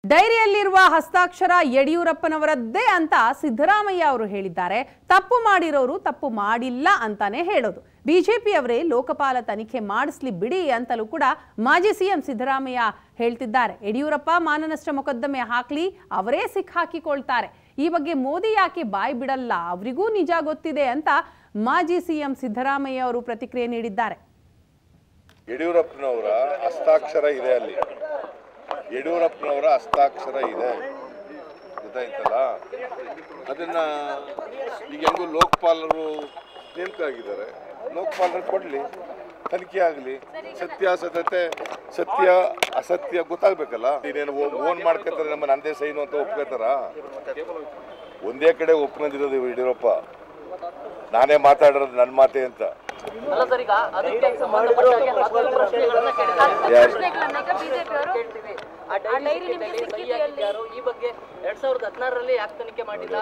ಡೈರಿಯಲ್ಲಿರುವ ಹಸ್ತಾಕ್ಷರ ಯಡಿಯೂರಪ್ಪನವರದ್ದೇ ಅಂತ ಸಿದ್ದರಾಮಯ್ಯ ಅವರು ಹೇಳಿದ್ದಾರೆ. ತಪ್ಪು ಮಾಡಿರೋರು ತಪ್ಪು ಮಾಡಿಲ್ಲ ಅಂತಾನೆ ಹೇಳೋದು. ಬಿಜೆಪಿಯವರೇ ಲೋಕಪಾಲ ತನಿಖೆ ಮಾಡಿಸ್ಲಿ ಬಿಡಿ ಅಂತಲೂ ಕೂಡ ಮಾಜಿ ಸಿಎಂ ಸಿದ್ದರಾಮಯ್ಯ ಹೇಳ್ತಿದ್ದಾರೆ. ಯಡಿಯೂರಪ್ಪ ಮಾನನಷ್ಟ ಮೊಕದ್ದಮೆ ಹಾಕ್ಲಿ, ಅವರೇ ಸಿಕ್ಕಾಕಿಕೊಳ್ತಾರೆ. ಈ ಬಗ್ಗೆ ಮೋದಿ ಯಾಕೆ ಬಾಯಿ ಬಿಡಲ್ಲ, ಅವರಿಗೂ ನಿಜ ಗೊತ್ತಿದೆ ಅಂತ ಮಾಜಿ ಸಿಎಂ ಸಿದ್ದರಾಮಯ್ಯ ಅವರು ಪ್ರತಿಕ್ರಿಯೆ ನೀಡಿದ್ದಾರೆ. ಯಡಿಯೂರಪ್ಪನವರ ಹಸ್ತಾಕ್ಷರ ಇದೆ, ಅಲ್ಲಿ ಯಡಿಯೂರಪ್ಪನವರ ಹಸ್ತಾಕ್ಷರ ಇದೆ, ಗೊತ್ತಾಯ್ತಲ್ಲ. ಅದನ್ನ ಈಗ ಹೆಂಗು ಲೋಕಪಾಲರು ನೇಮಕ ಆಗಿದ್ದಾರೆ, ಲೋಕಪಾಲರು ಕೊಡ್ಲಿ, ತನಿಖೆ ಆಗಲಿ, ಸತ್ಯಾಸತ್ಯತೆ ಸತ್ಯ ಅಸತ್ಯ ಗೊತ್ತಾಗ್ಬೇಕಲ್ಲ. ಇನ್ನೇನು ಓನ್ ಮಾಡ್ಕೊತಾರೆ, ನಮ್ಮ ನಂದೇ ಸೈನು ಅಂತ ಒಪ್ಕೋತಾರ? ಒಂದೇ ಕಡೆ ಒಪ್ಕೊಂಡಿರೋದು ಯಡಿಯೂರಪ್ಪ, ನಾನೇ ಮಾತಾಡಿರೋದು ನನ್ನ ಮಾತೆ ಅಂತ. ಈ ಬಗ್ಗೆ 2016ರಲ್ಲಿ ಯಾಕೆ ತನಿಖೆ ಮಾಡಿಲ್ಲ?